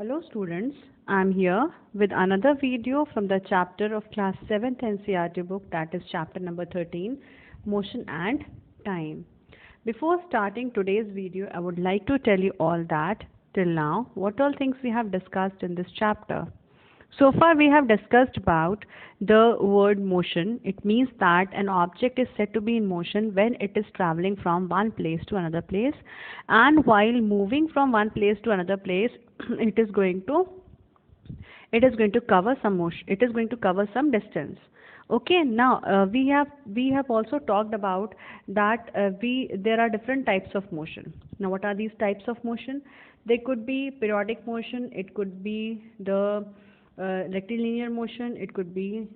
Hello students, I am here with another video from the chapter of class 7th NCERT book, that is chapter number 13, Motion and Time. Before starting today's video, I would like to tell you all that till now what all things we have discussed in this chapter. So far we have discussed about the word motion. It means that an object is said to be in motion when it is traveling from one place to another place, and while moving from one place to another place it is going to cover some motion, it is going to cover some distance. Okay, now we have also talked about that there are different types of motion. Now what are these types of motion? They could be periodic motion, it could be the rectilinear motion, it could be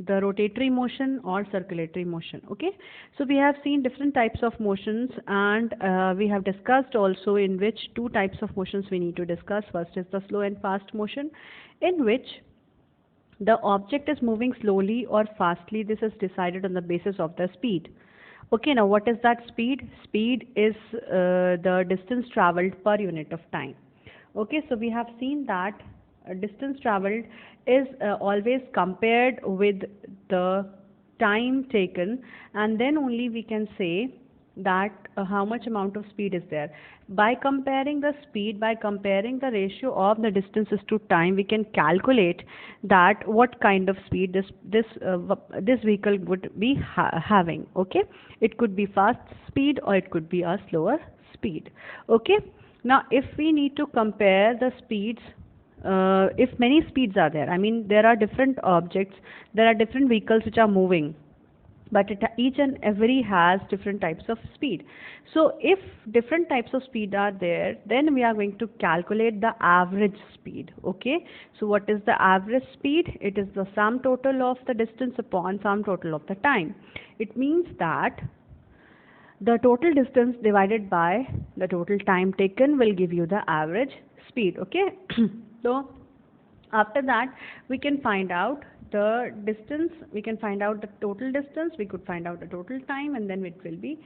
the rotatory motion or circulatory motion. Okay, so we have seen different types of motions, and we have discussed also in which two types of motions we need to discuss. First is the slow and fast motion, in which the object is moving slowly or fastly. This is decided on the basis of the speed. Okay, now what is that speed? Speed is the distance traveled per unit of time. Okay, so we have seen that distance traveled is always compared with the time taken, and then only we can say that how much amount of speed is there. By comparing the speed, by comparing the ratio of the distances to time, we can calculate that what kind of speed this vehicle would be having. Okay, it could be fast speed or it could be a slower speed. Okay, now if we need to compare the speeds, if many speeds are there, I mean there are different objects, there are different vehicles which are moving, but each and every has different types of speed. So if different types of speed are there, then we are going to calculate the average speed. Okay, so what is the average speed? It is the sum total of the distance upon sum total of the time. It means that the total distance divided by the total time taken will give you the average speed. Okay, so after that we can find out the distance, we can find out the total distance, we could find out the total time, and then it will be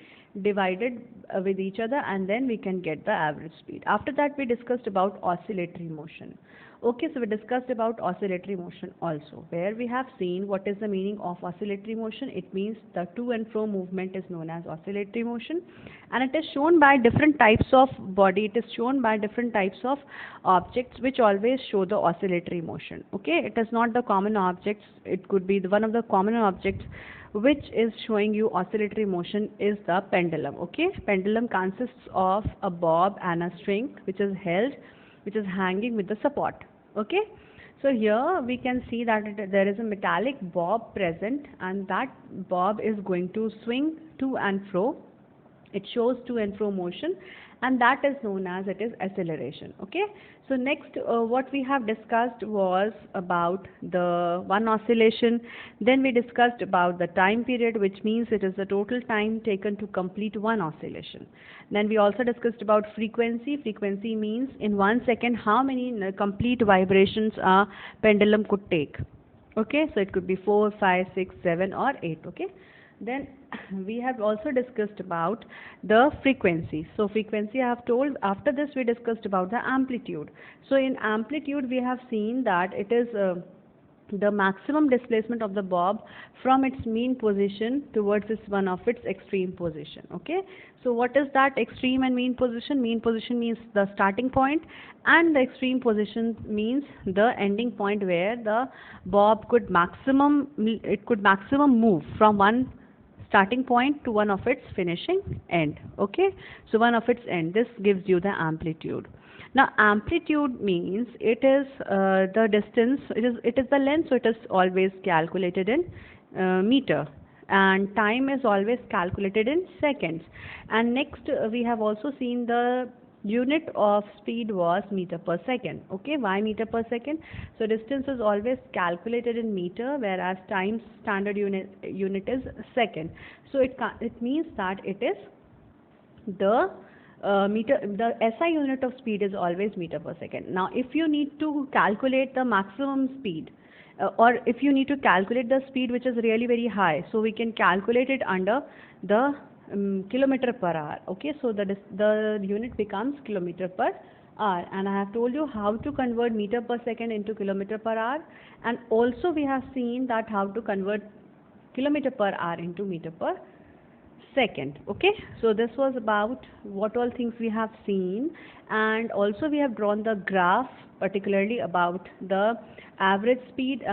divided with each other, and then we can get the average speed. After that we discussed about oscillatory motion. Okay, so we discussed about oscillatory motion also, where we have seen what is the meaning of oscillatory motion. It means the to and fro movement is known as oscillatory motion, and it is shown by different types of body, it is shown by different types of objects which always show the oscillatory motion. Okay, it is not the common objects, it could be one of the common objects which is showing you oscillatory motion is the pendulum. Okay, pendulum consists of a bob and a string which is held, which is hanging with the support. Okay, so here we can see that there is a metallic bob present, and that bob is going to swing to and fro. It shows to and fro motion, and that is known as it is acceleration. Okay, so next what we have discussed was about the one oscillation. Then we discussed about the time period, which means it is the total time taken to complete one oscillation. Then we also discussed about frequency. Frequency means in 1 second how many complete vibrations a pendulum could take. Okay, so it could be 4, 5, 6, 7 or 8. Okay, then we have also discussed about the frequency. So frequency I have told. After this we discussed about the amplitude. So in amplitude we have seen that it is the maximum displacement of the bob from its mean position towards one of its extreme position. Okay, so what is that extreme and mean position? Mean position means the starting point, and the extreme position means the ending point where the bob could maximum move from one starting point to one of its finishing end. Okay, so one of its end, this gives you the amplitude. Now amplitude means it is the distance, it is the length, so it is always calculated in meter, and time is always calculated in seconds. And next we have also seen the unit of speed was meter per second. Okay, why meter per second? So distance is always calculated in meter, whereas time standard unit is second. So it means that it is the the SI unit of speed is always meter per second. Now if you need to calculate the maximum speed, or if you need to calculate the speed which is really very high, so we can calculate it under the kilometer per hour. Okay, so the unit becomes kilometer per hour, and I have told you how to convert meter per second into kilometer per hour, and also we have seen that how to convert kilometer per hour into meter per second. Okay, so this was about what all things we have seen, and also we have drawn the graph particularly about the average speed,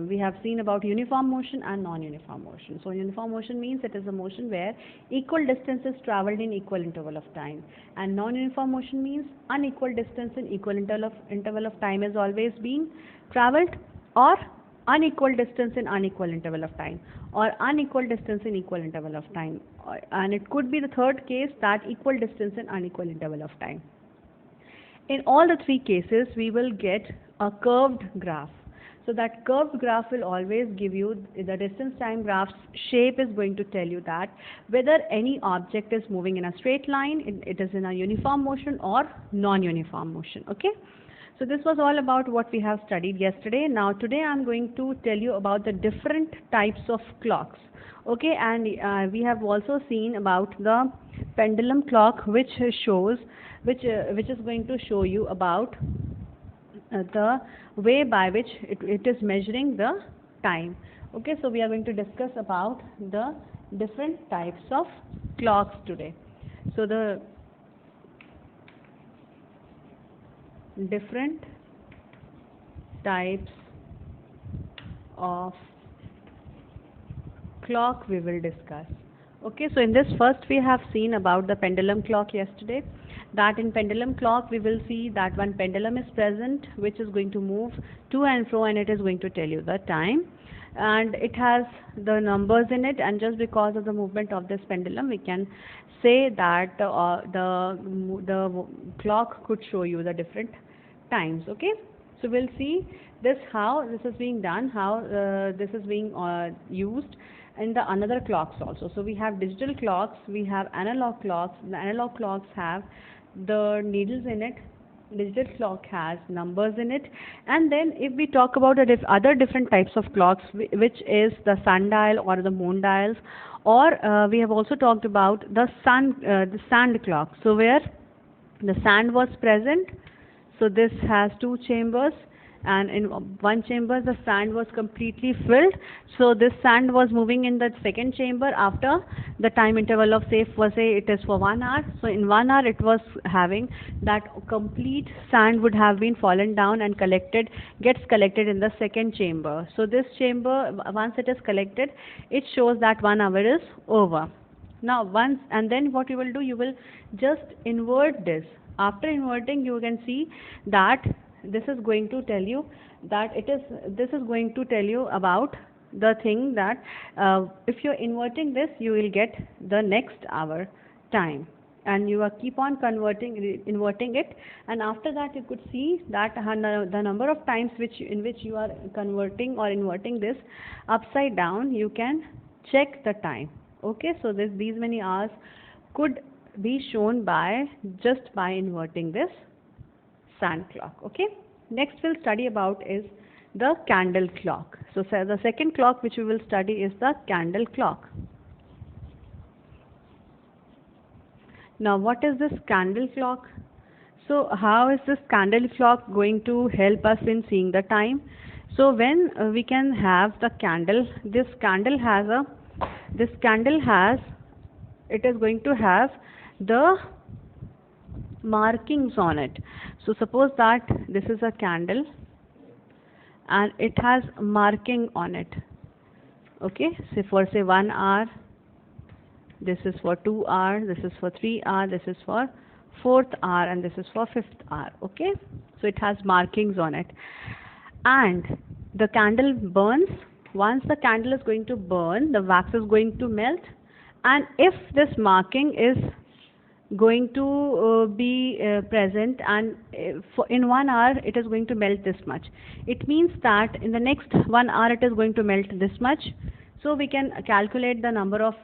we have seen about uniform motion and non-uniform motion. So uniform motion means it is a motion where equal distance is traveled in equal interval of time, and non-uniform motion means unequal distance in equal interval of time is always being traveled, or unequal distance in unequal interval of time, or unequal distance in equal interval of time, and it could be the third case, that equal distance in unequal interval of time. In all the three cases we will get a curved graph. So that curved graph will always give you the distance time graph's shape is going to tell you that whether any object is moving in a straight line, it is in a uniform motion or non-uniform motion. Okay. So this was all about what we have studied yesterday. Now today I am going to tell you about the different types of clocks. Okay, and we have also seen about the pendulum clock, which is going to show you about the way by which it is measuring the time. Okay, so we are going to discuss about the different types of clocks today. So the different types of clock we will discuss. Okay, so in this first we have seen about the pendulum clock yesterday, that in pendulum clock we will see that one pendulum is present which is going to move to and fro, and it is going to tell you the time, and it has the numbers in it, and just because of the movement of this pendulum we can say that the clock could show you the different times. Okay, so we'll see this how this is being done, how this is being used in the another clocks also. So we have digital clocks, we have analog clocks. The analog clocks have the needles in it, digital clock has numbers in it. And then if we talk about other different types of clocks, which is the sundial or the moon dials, or we have also talked about the sand clock, so where the sand was present. So this has two chambers, and in one chamber the sand was completely filled. So this sand was moving in the second chamber after the time interval of say it is for 1 hour. So in 1 hour it was having that complete sand would have been fallen down and gets collected in the second chamber. So this chamber, once it is collected, it shows that 1 hour is over. Now and then what you will do, you will just invert this. After inverting, you can see that this is going to tell you that this is going to tell you about the thing that if you're inverting this, you will get the next hour time, and you are keep on inverting it, and after that you could see that the number of times in which you are converting or inverting this upside down, you can check the time. Okay, so these many hours could be shown just by inverting this sand clock. Okay, next we'll study about is the candle clock. So the second clock which we will study is the candle clock. Now what is this candle clock? So how is this candle clock going to help us in seeing the time? So when we can have the candle, it is going to have the markings on it. So suppose that this is a candle and it has marking on it. Okay, so for say 1 hour, this is for 2 hours, this is for 3 hours, this is for 4th hour, and this is for 5th hour. Okay, so it has markings on it, and the candle burns. Once the candle is going to burn, the wax is going to melt, and if this marking is going to be present, and in 1 hour it is going to melt this much, it means that in the next 1 hour it is going to melt this much. So we can calculate the number of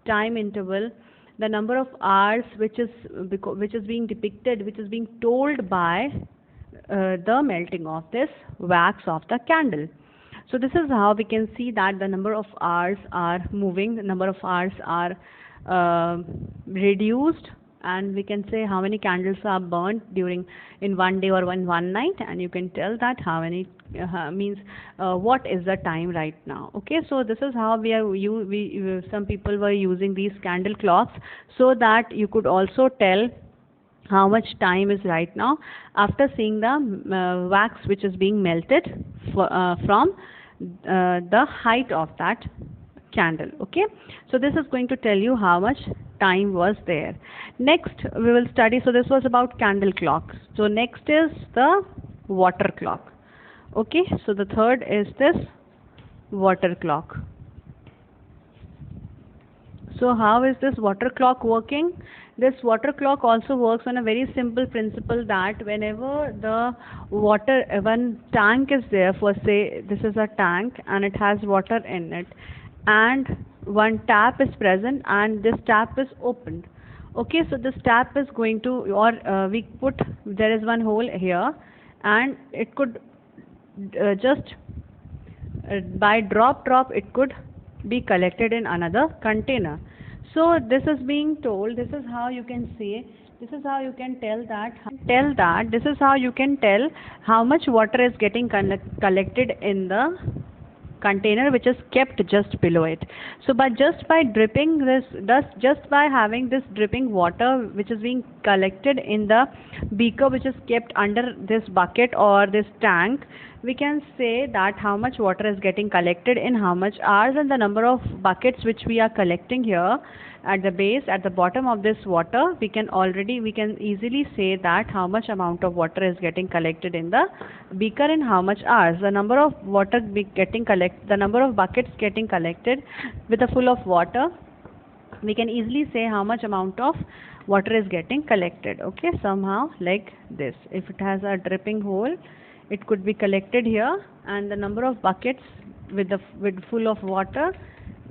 time interval, the number of hours which is being depicted, which is being told by the melting of this wax of the candle. So this is how we can see that the number of hours are moving, the number of hours are reduced, and we can say how many candles are burnt during in one day or one night, and you can tell that how many means what is the time right now. Okay, so this is how some people were using these candle clocks, so that you could also tell how much time is right now after seeing the wax which is being melted from the height of that candle. Okay, so this is going to tell you how much time was there. Next we will study, so this was about candle clock. So next is the water clock. Okay, so the third is this water clock. So how is this water clock working? This water clock also works on a very simple principle, that whenever the water, one tank is there, for say this is a tank and it has water in it, and one tap is present and this tap is opened. Okay, so this tap is going to, or we put, there is one hole here, and it could just by drop it could be collected in another container. So this is being told, this is how you can say, this is how you can tell that this is how you can tell how much water is getting collected in the container which is kept just below it. So just by dripping this, just by having this dripping water which is being collected in the beaker which is kept under this bucket or this tank, we can say that how much water is getting collected in how much hours, and the number of buckets which we are collecting here at the base, at the bottom of this water, we can easily say that how much amount of water is getting collected in the beaker in how much hours. The number of the number of buckets getting collected with a full of water, we can easily say how much amount of water is getting collected. Okay, somehow like this. If it has a dripping hole, it could be collected here, and the number of buckets with full of water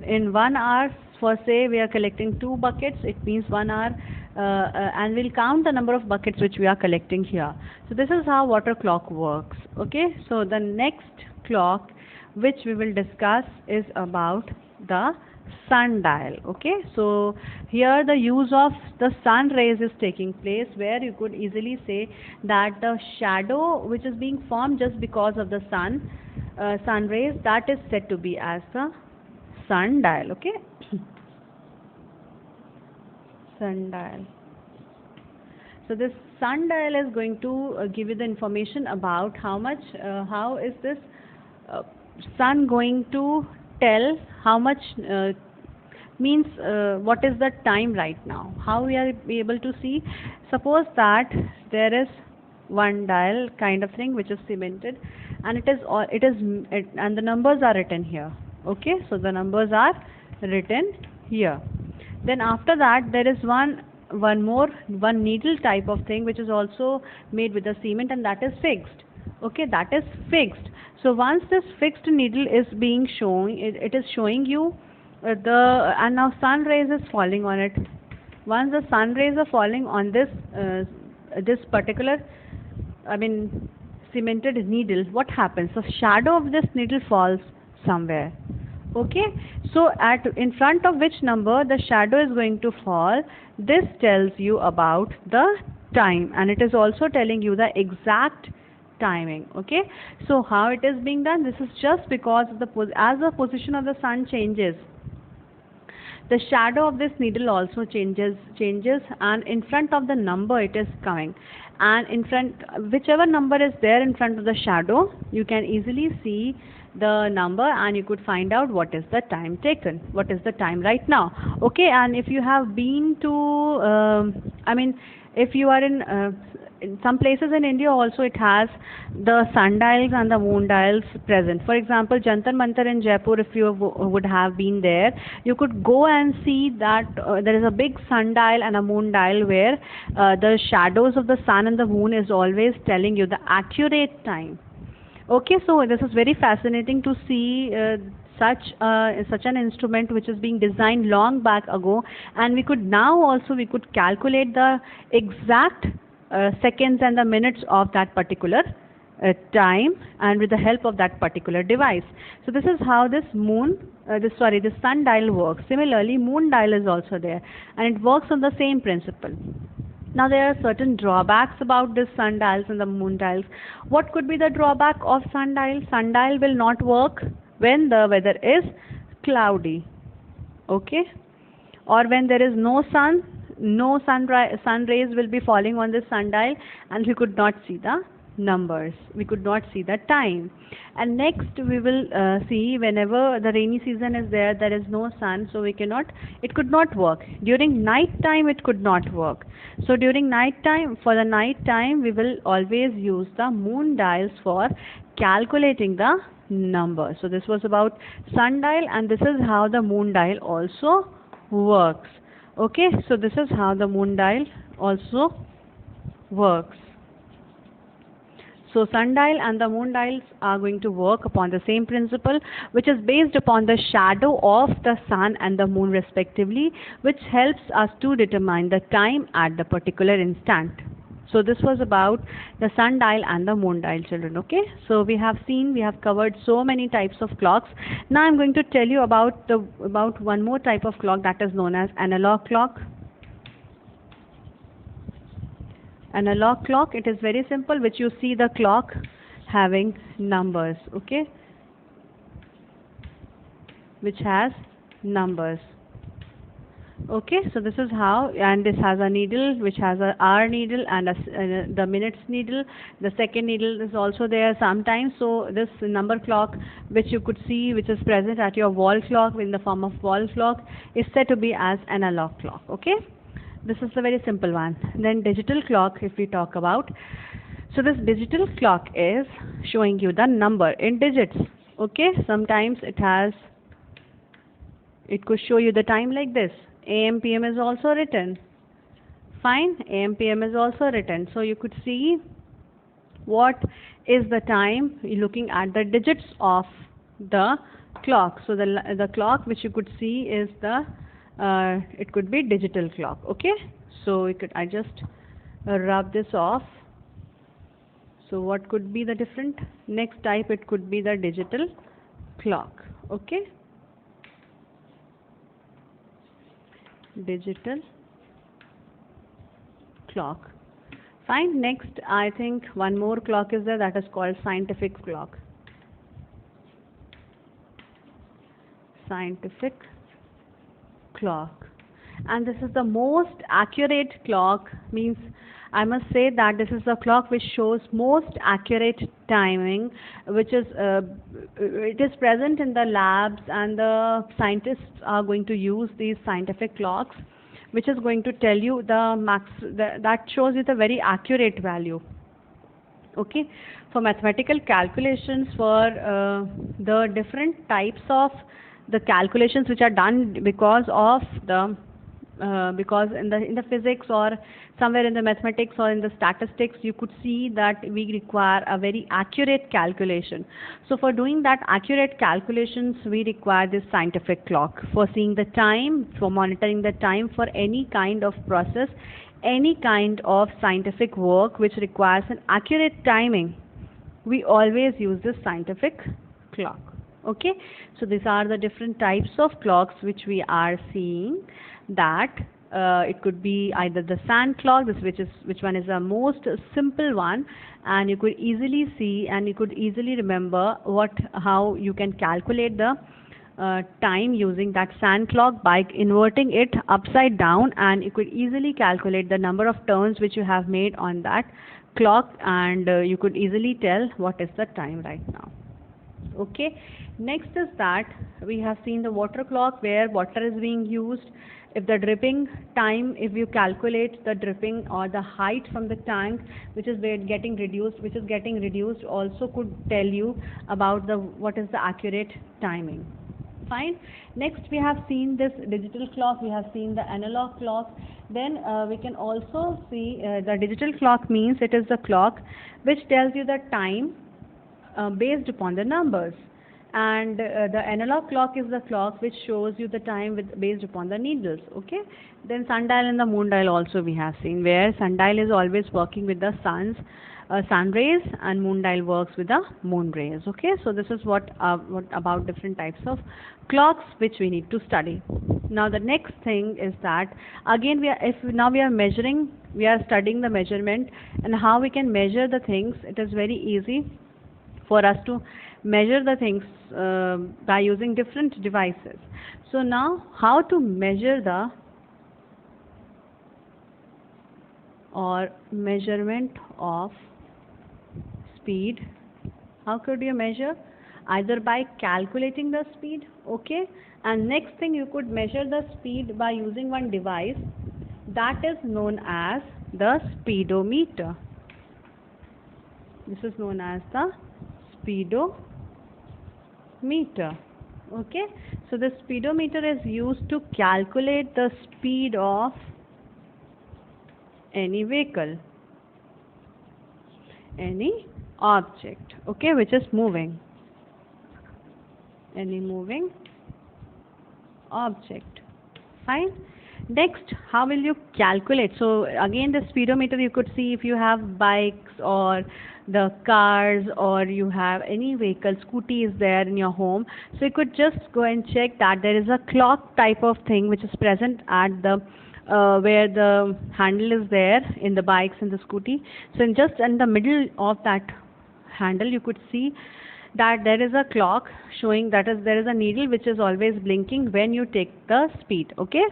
in 1 hour, for say we are collecting 2 buckets, it means 1 hour, and we'll count the number of buckets which we are collecting here. So this is how water clock works. Okay, so the next clock which we will discuss is about the sundial. Okay, so here the use of the sun rays is taking place, where you could easily say that the shadow which is being formed just because of the sun rays, that is said to be as the sundial. Okay, sundial. So this sundial is going to give you the information about how much, how is this sun going to tell how much means what is the time right now. How we are able to see? Suppose that there is one dial kind of thing which is cemented, and and the numbers are written here. Okay, so the numbers are written here. Then after that there is one needle type of thing which is also made with the cement, and that is fixed. Okay, that is fixed. So once this fixed needle is being shown, it is showing you and now sun rays is falling on it. Once the sun rays are falling on this particular, cemented needle, what happens? The shadow of this needle falls somewhere. Okay, so in front of which number the shadow is going to fall, this tells you about the time, and it is also telling you the exact timing. Okay, so how it is being done? This is just because as the position of the sun changes, the shadow of this needle also changes, and in front of the number it is coming, and in front, whichever number is there in front of the shadow, you can easily see the number, and you could find out what is the time taken, what is the time right now. Okay, and if you have been to if you are in some places in India also, it has the sundials and the moon dials present. For example, Jantar Mantar in Jaipur, if you would have been there, you could go and see that there is a big sundial and a moon dial where the shadows of the sun and the moon is always telling you the accurate time. Okay, so this is very fascinating to see such an instrument which is being designed long back ago, and we could calculate the exact seconds and the minutes of that particular time and with the help of that particular device. So this is how this this sundial works. Similarly, moon dial is also there, and it works on the same principle. Now there are certain drawbacks about this sundials and the moon dials. What could be the drawback of sundial? Sundial will not work when the weather is cloudy, okay, or when there is no sun. No sun rays will be falling on this sundial, and we could not see the numbers, we could not see the time. And next we will see, whenever the rainy season is there, there is no sun, so it could not work. During night time it could not work. So during night time, for the night time, we will always use the moon dials for calculating the numbers. So this was about sundial, and this is how the moon dial also works. Okay, so this is how the moon dial also works. So sundial and the moon dials are going to work upon the same principle, which is based upon the shadow of the sun and the moon respectively, which helps us to determine the time at the particular instant. So this was about the sundial and the moon dial, children. Okay, so we have covered so many types of clocks. Now I'm going to tell you about one more type of clock, that is known as analog clock. Analog clock, it is very simple, which you see the clock having numbers, okay, which has numbers. Okay, so this is how, and this has a needle which has a hour needle and the minutes needle. The second needle is also there sometimes. So this number clock, which you could see, which is present at your wall clock in the form of wall clock, is said to be as analog clock. Okay, this is a very simple one. Then digital clock, if we talk about, so this digital clock is showing you the number in digits. Okay, sometimes it could show you the time like this. AM PM is also written. Fine, AM PM is also written. So you could see what is the time looking at the digits of the clock. So the clock which you could see is it could be digital clock. Okay, so I just rub this off. So what could be the different next type? It could be the digital clock. Okay, digital clock. Fine. Next, I think one more clock is there, that is called scientific clock. Scientific clock, and this is the most accurate clock. Means I must say that this is the clock which shows most accurate timing, which is it is present in the labs, and the scientists are going to use these scientific clocks, which is going to tell you that shows you the very accurate value. Okay, for mathematical calculations, for the different types of the calculations which are done because of the because in the physics or somewhere in the mathematics or in the statistics, you could see that we require a very accurate calculation. So for doing that accurate calculations, we require this scientific clock for seeing the time, for monitoring the time, for any kind of process, any kind of scientific work which requires an accurate timing. We always use this scientific clock. Okay, so these are the different types of clocks which we are seeing. That it could be either the sand clock, which one is the most simple one, and you could easily see and you could easily remember how you can calculate the time using that sand clock by inverting it upside down, and you could easily calculate the number of turns which you have made on that clock, and you could easily tell what is the time right now. Okay, next is that we have seen the water clock, where water is being used. If the dripping time, if you calculate the dripping or the height from the tank, which is getting reduced, also could tell you about what is the accurate timing. Fine. Next, we have seen this digital clock, we have seen the analog clock. Then we can also see the digital clock means it is the clock which tells you the time based upon the numbers, and the analog clock is the clock which shows you the time based upon the needles. Okay, then sundial and the moon dial also we have seen, where sundial is always working with the sun's sun rays, and moon dial works with the moon rays. Okay, so this is what about different types of clocks which we need to study. Now the next thing is that again now we are measuring, we are studying the measurement and how we can measure the things. It is very easy for us to measure the things by using different devices. So now how to measure the or measurement of speed. How could you measure? Either by calculating the speed, okay, and next thing you could measure the speed by using one device that is known as the speedometer. This is known as the speedometer. Okay, so the speedometer is used to calculate the speed of any vehicle, any object, okay, which is moving, any moving object. Fine. Next, how will you calculate? So again, the speedometer you could see if you have bikes or the cars, or you have any vehicle, scooty is there in your home, so you could just go and check that there is a clock type of thing which is present at the where the handle is there in the bikes and the scooty. So just in the middle of that handle you could see that there is a clock showing, that is there is a needle which is always blinking when you take the speed. Okay,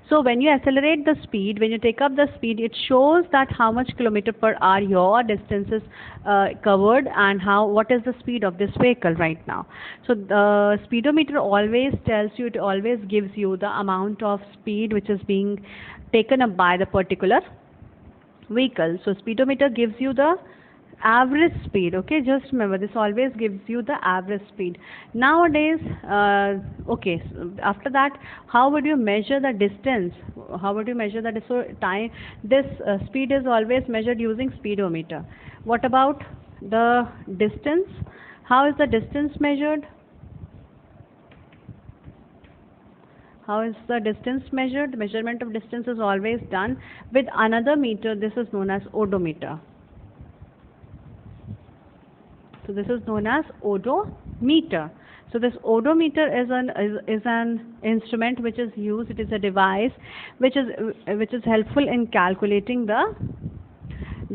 so when you accelerate the speed, when you take up the speed, it shows that how much kilometer per hour your distance is covered and what is the speed of this vehicle right now. So the speedometer always tells you, it always gives you the amount of speed which is being taken up by the particular vehicle. So speedometer gives you the average speed. Okay, just remember, this always gives you the average speed. Nowadays, okay, so after that, how would you measure the distance? How would you measure the time? This speed is always measured using speedometer. What about the distance? How is the distance measured? How is the distance measured? The measurement of distance is always done with another meter. This is known as odometer. So this is known as odometer. So this odometer is an instrument which is used. It is a device which is helpful in calculating the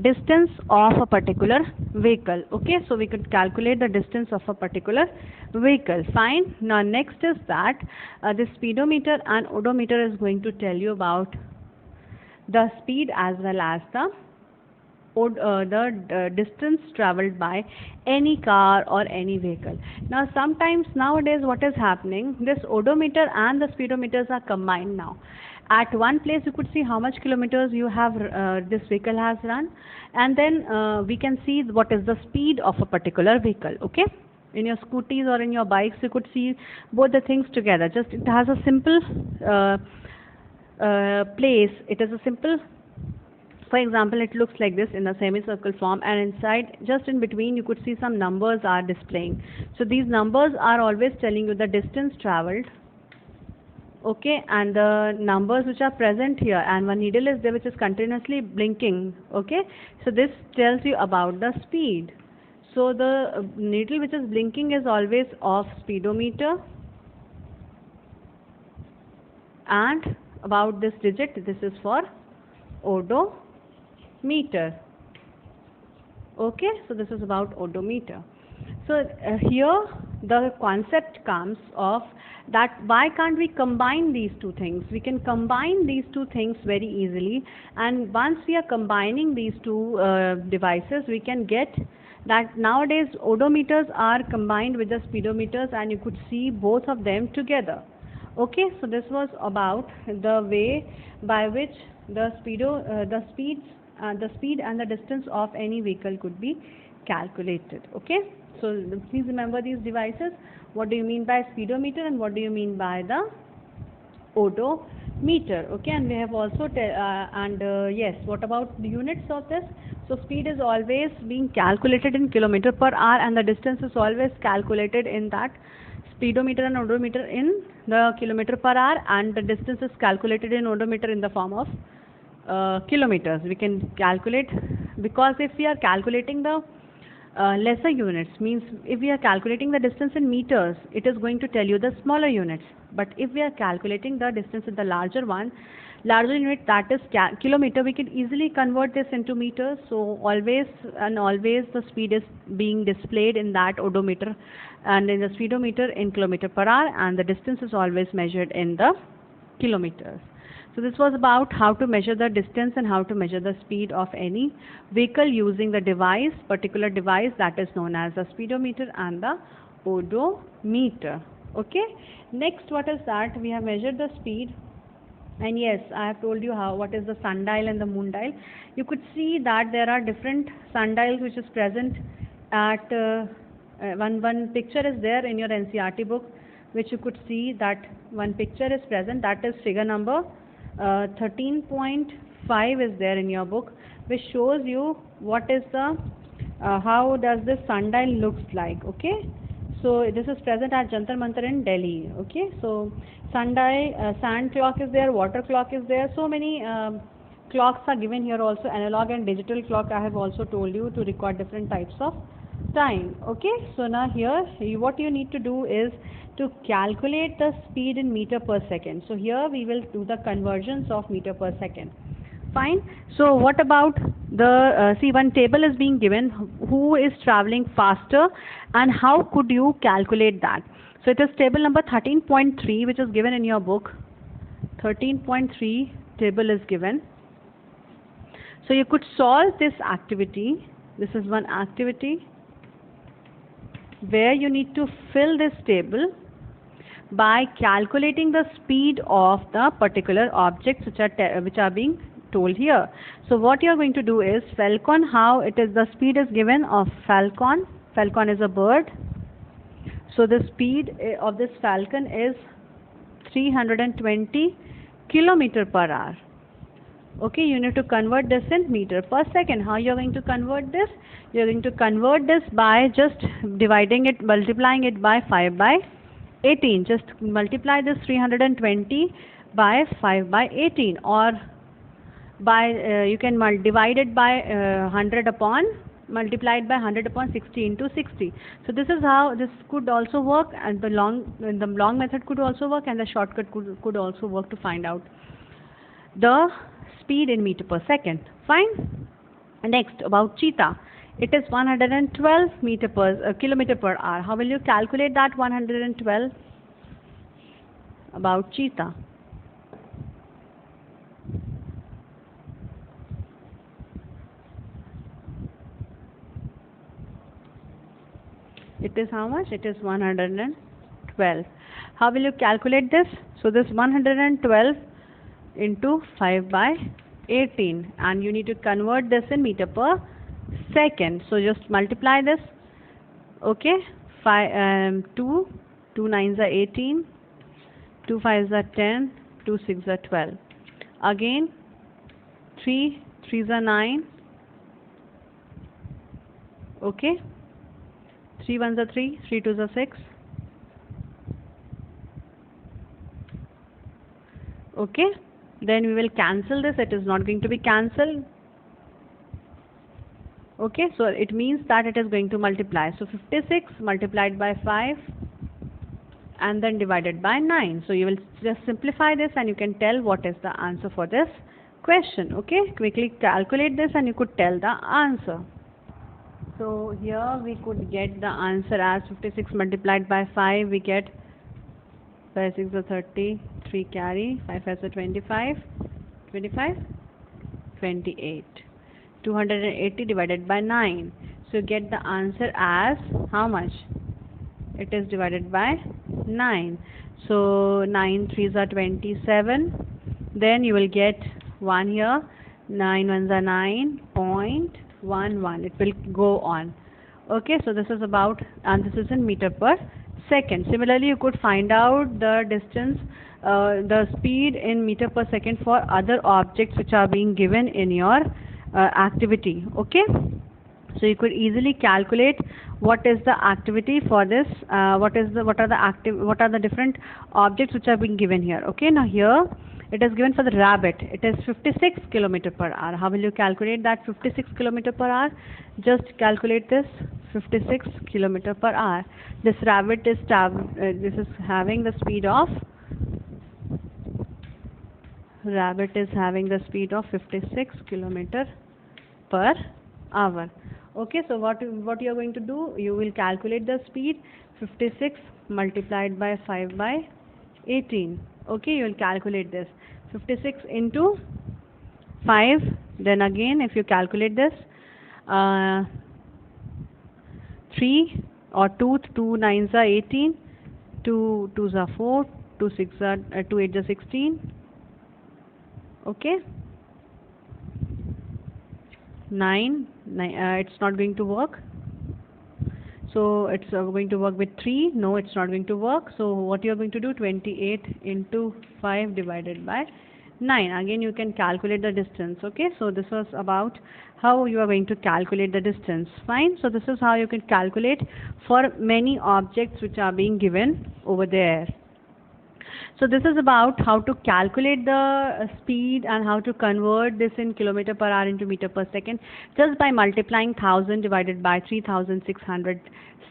distance of a particular vehicle. Okay, so we could calculate the distance of a particular vehicle. Fine. Now next is that the speedometer and odometer is going to tell you about the speed as well as the distance traveled by any car or any vehicle. Now sometimes nowadays what is happening, this odometer and the speedometers are combined now. At one place you could see how much kilometers you have this vehicle has run, and then we can see what is the speed of a particular vehicle. Okay, in your scooties or in your bikes you could see both the things together. Just it has a simple place. It is a simple, for example, it looks like this in a semicircle form, and inside, just in between, you could see some numbers are displaying. So these numbers are always telling you the distance traveled, okay, and the numbers which are present here, and one needle is there which is continuously blinking. Okay, so this tells you about the speed. So the needle which is blinking is always of speedometer, and about this digit, this is for odometer. Okay, so this is about odometer. So here the concept comes of that why can't we combine these two things? We can combine these two things very easily, and once we are combining these two devices, we can get that nowadays odometers are combined with the speedometers, and you could see both of them together. Okay, so this was about the way by which the speed and the distance of any vehicle could be calculated. Okay, so please remember these devices. What do you mean by speedometer and what do you mean by the odometer? Okay, and we have also yes, what about the units of this? So speed is always being calculated in kilometer per hour, and the distance is always calculated in that speedometer and odometer in the kilometer per hour, and the distance is calculated in odometer in the form of kilometers. We can calculate because if we are calculating the lesser units, means if we are calculating the distance in meters, it is going to tell you the smaller units. But if we are calculating the distance in the larger unit, that is kilometer, we can easily convert this into meters. So always the speed is being displayed in that odometer and in the speedometer in kilometer per hour, and the distance is always measured in the kilometers. So this was about how to measure the distance and how to measure the speed of any vehicle using the particular device that is known as the speedometer and the odometer. Okay. Next, what is that? We have measured the speed. And yes, I have told you what is the sundial and the moon dial. You could see that there are different sundials which is present at one picture is there in your NCERT book, which you could see that one picture is present, that is figure number 13.5 is there in your book, which shows you what is the how does this sundial looks like. Okay, so this is present at Jantar Mantar in Delhi. Okay, so sundial, sand clock is there, water clock is there, so many clocks are given here also, analog and digital clock. I have also told you to record different types of time. Okay, so now here what you need to do is to calculate the speed in meter per second. So here we will do the conversions of meter per second. Fine. So what about the see, one table is being given, who is traveling faster and how could you calculate that? So it is table number 13.3 which is given in your book. 13.3 table is given. So you could solve this activity. This is one activity where you need to fill this table by calculating the speed of the particular objects which are being told here. So what you are going to do is falcon, how it is, the speed is given of falcon. Falcon is a bird. So the speed of this falcon is 320 kilometer per hour. Okay, you need to convert this in meter per second. How you are going to convert this? You are going to convert this by just dividing it, multiplying it by 5 by 18. Just multiply this 320 by 5 by 18, or by you can divide it by 100 upon, multiply it by 100 upon 60 into 60. So this is how this could also work, and the long method could also work, and the shortcut could also work to find out the speed in meter per second. Fine. Next, about cheetah. It is 112 kilometer per hour. How will you calculate that 112? About cheetah. It is how much? It is 112. How will you calculate this? So this 112 into 5 by 18, and you need to convert this in meter per second. So just multiply this. Okay, 2 9s are 18, 2 5s are 10, 2 6s are 12. Again 3 3s are 9. Okay, 3 1s are 3, 3 2s are 6. Okay, then we will cancel this. It is not going to be cancelled. Okay, so it means that it is going to multiply. So 56 multiplied by 5 and then divided by 9. So you will just simplify this and you can tell what is the answer for this question. Okay, quickly calculate this and you could tell the answer. So here we could get the answer as 56 multiplied by 5, we get 5 6 are 30, 3 carry, 5 5 are 25, 25, 28. 280 divided by 9. So you get the answer as how much? It is divided by 9. So 9 3s are 27. Then you will get 1 here. 9 1s are 9.11. It will go on. Okay, so this is about, and this is in meter per second. Similarly, you could find out the distance, the speed in meter per second for other objects which are being given in your activity. Okay, so you could easily calculate what is the activity for this, what are the different objects which are being given here. Okay, now here It is given for the rabbit. It is 56 kilometer per hour. How will you calculate that 56 kilometer per hour? Just calculate this 56 kilometer per hour. This rabbit is this is having the speed of 56 kilometer per hour. Okay, so what you are going to do? You will calculate the speed 56 multiplied by 5 by 18. Okay, you will calculate this 56 into 5. Then again, if you calculate this, 3 or 2 9s are 18, 2 2s are 4, 2 6 are 2 8s are 16. Okay, 9, it's not going to work. So it's going to work with 3. No, it's not going to work. So what you are going to do? 28 into 5 divided by 9. Again, you can calculate the distance. Okay, so this was about how you are going to calculate the distance. Fine. So this is how you can calculate for many objects which are being given over there. So this is about how to calculate the speed and how to convert this in kilometer per hour into meter per second just by multiplying 1000 divided by 3600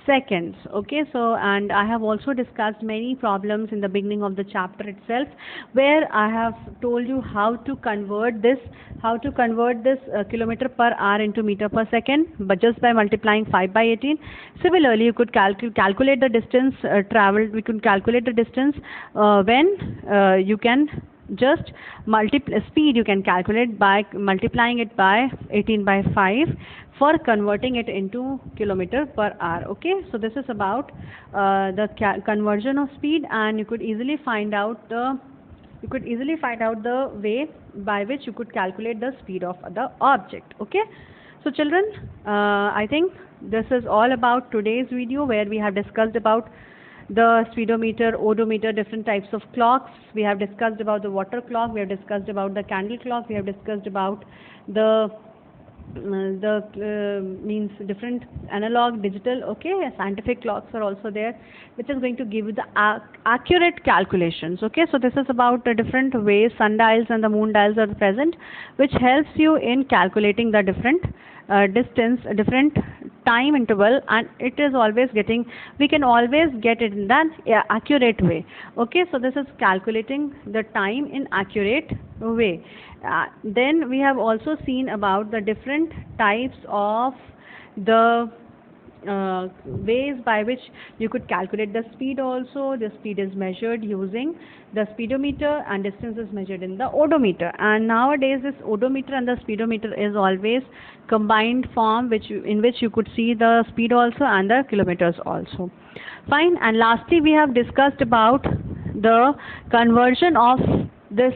seconds. Okay, so and I have also discussed many problems in the beginning of the chapter itself, where I have told you how to convert this kilometer per hour into meter per second, but just by multiplying 5 by 18. Similarly, you could calculate the distance traveled. We could calculate the distance when you can just speed you can calculate by multiplying it by 18 by 5 for converting it into kilometer per hour. Okay, so this is about the conversion of speed, and you could easily find out the way by which you could calculate the speed of the object. Okay, so children, I think this is all about today's video, where we have discussed about the speedometer, odometer, different types of clocks. We have discussed about the water clock, we have discussed about the candle clock, we have discussed about the means different analog, digital. Okay, scientific clocks are also there, which is going to give you the accurate calculations. Okay, so this is about the different ways sundials and the moon dials are present, which helps you in calculating the different distance, different time interval, and it is always we can always get it in that accurate way. Okay, so this is calculating the time in accurate way. Then we have also seen about the different types of the ways by which you could calculate the speed also. The speed is measured using the speedometer and distance is measured in the odometer. And nowadays this odometer and the speedometer is always combined form, in which you could see the speed also and the kilometers also. Fine. And lastly, we have discussed about the conversion of this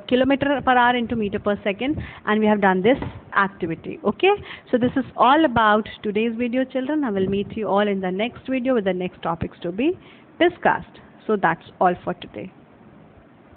kilometer per hour into meter per second, and we have done this activity. Okay, so this is all about today's video, children. I will meet you all in the next video with the next topics to be discussed. So that's all for today.